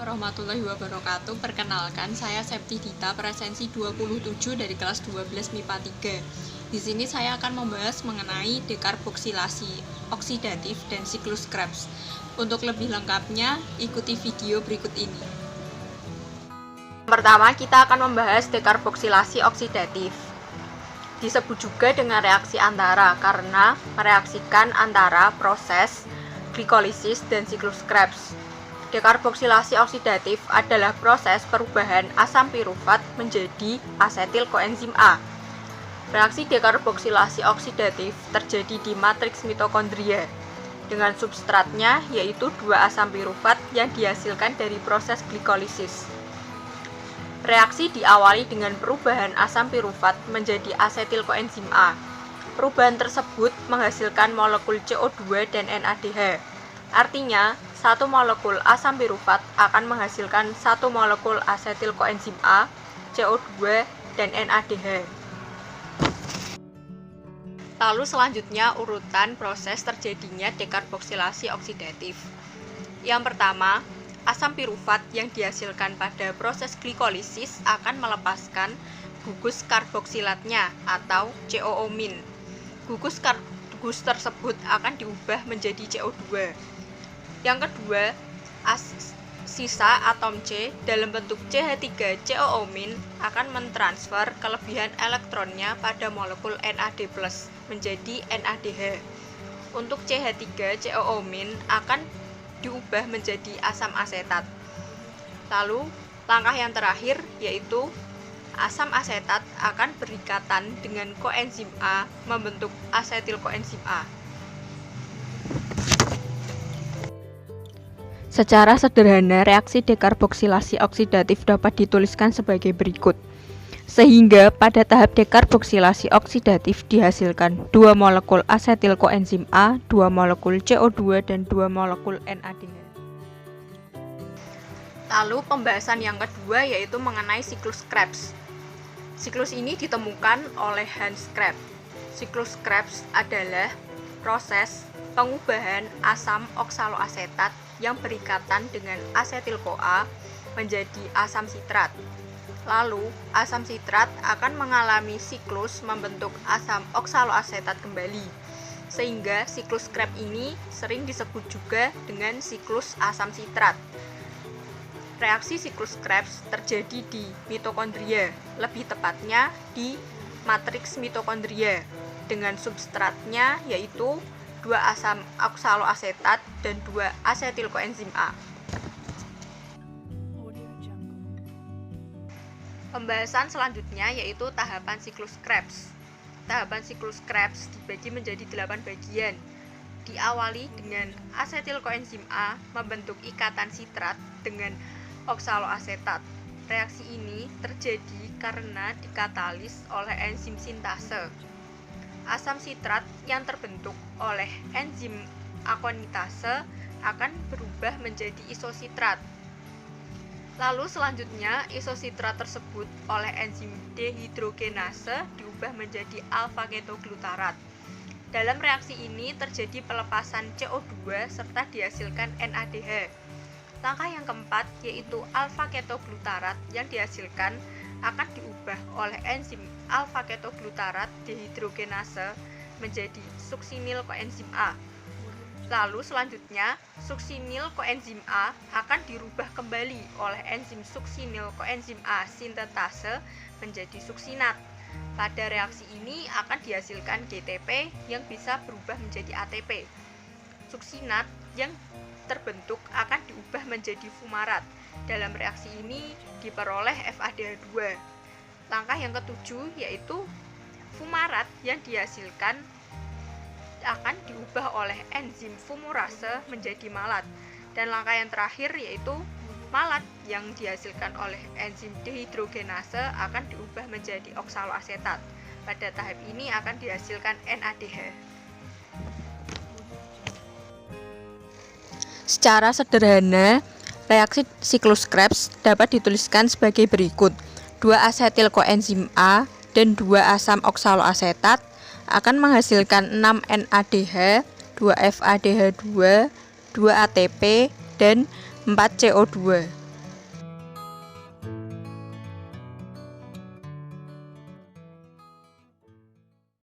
Warahmatullahi wabarakatuh. Perkenalkan, saya Septi Dita, presensi 27 dari kelas 12 MIPA 3. Di sini saya akan membahas mengenai dekarboksilasi oksidatif dan siklus Krebs. Untuk lebih lengkapnya, ikuti video berikut ini. Pertama, kita akan membahas dekarboksilasi oksidatif. Disebut juga dengan reaksi antara karena mereaksikan antara proses glikolisis dan siklus Krebs. Dekarboksilasi oksidatif adalah proses perubahan asam pirufat menjadi asetil koenzim A. Reaksi dekarboksilasi oksidatif terjadi di matriks mitokondria dengan substratnya yaitu 2 asam pirufat yang dihasilkan dari proses glikolisis. Reaksi diawali dengan perubahan asam pirufat menjadi asetil koenzim A. Perubahan tersebut menghasilkan molekul CO2 dan NADH. Artinya, satu molekul asam pirufat akan menghasilkan satu molekul asetil koenzim A, CO2, dan NADH. Lalu selanjutnya urutan proses terjadinya dekarboksilasi oksidatif. Yang pertama, asam pirufat yang dihasilkan pada proses glikolisis akan melepaskan gugus karboksilatnya atau COO-. Gugus tersebut akan diubah menjadi CO2. Yang kedua, sisa atom C dalam bentuk CH3COO- akan mentransfer kelebihan elektronnya pada molekul NAD+ menjadi NADH. Untuk CH3COO- akan diubah menjadi asam asetat. Lalu, langkah yang terakhir yaitu asam asetat akan berikatan dengan koenzim A membentuk asetil koenzim A. Secara sederhana, reaksi dekarboksilasi oksidatif dapat dituliskan sebagai berikut. Sehingga pada tahap dekarboksilasi oksidatif dihasilkan 2 molekul asetil koenzim A, 2 molekul CO2, dan 2 molekul NADH. Lalu pembahasan yang kedua yaitu mengenai siklus Krebs. Siklus ini ditemukan oleh Hans Krebs. Siklus Krebs adalah proses pengubahan asam oksaloasetat yang berikatan dengan asetil-CoA menjadi asam sitrat. Lalu, asam sitrat akan mengalami siklus membentuk asam oksaloasetat kembali. Sehingga siklus Krebs ini sering disebut juga dengan siklus asam sitrat. Reaksi siklus Krebs terjadi di mitokondria, lebih tepatnya di matriks mitokondria, dengan substratnya yaitu 2 asam oksaloasetat dan 2 asetil koenzim A. Pembahasan selanjutnya yaitu tahapan siklus Krebs. Tahapan siklus Krebs dibagi menjadi 8 bagian. Diawali dengan asetil koenzim A membentuk ikatan sitrat dengan oksaloasetat. Reaksi ini terjadi karena dikatalis oleh enzim sintase. Asam sitrat yang terbentuk oleh enzim akonitase akan berubah menjadi isositrat. Lalu selanjutnya isositrat tersebut oleh enzim dehidrogenase diubah menjadi alfa-ketoglutarat. Dalam reaksi ini terjadi pelepasan CO2 serta dihasilkan NADH. Langkah yang keempat yaitu alfa-ketoglutarat yang dihasilkan akan diubah oleh enzim alfa-ketoglutarat dehidrogenase menjadi suksinil koenzim A. Lalu selanjutnya, suksinil koenzim A akan dirubah kembali oleh enzim suksinil koenzim A sintetase menjadi suksinat. Pada reaksi ini akan dihasilkan GTP yang bisa berubah menjadi ATP. Suksinat yang terbentuk akan diubah menjadi fumarat. Dalam reaksi ini diperoleh FADH2. Langkah yang ketujuh yaitu fumarat yang dihasilkan akan diubah oleh enzim fumurase menjadi malat. Dan langkah yang terakhir yaitu malat yang dihasilkan oleh enzim dehidrogenase akan diubah menjadi oksaloasetat. Pada tahap ini akan dihasilkan NADH. Secara sederhana, reaksi siklus Krebs dapat dituliskan sebagai berikut. 2 asetil koenzim A dan 2 asam oksaloasetat akan menghasilkan 6 NADH, 2 FADH2, 2 ATP, dan 4 CO2.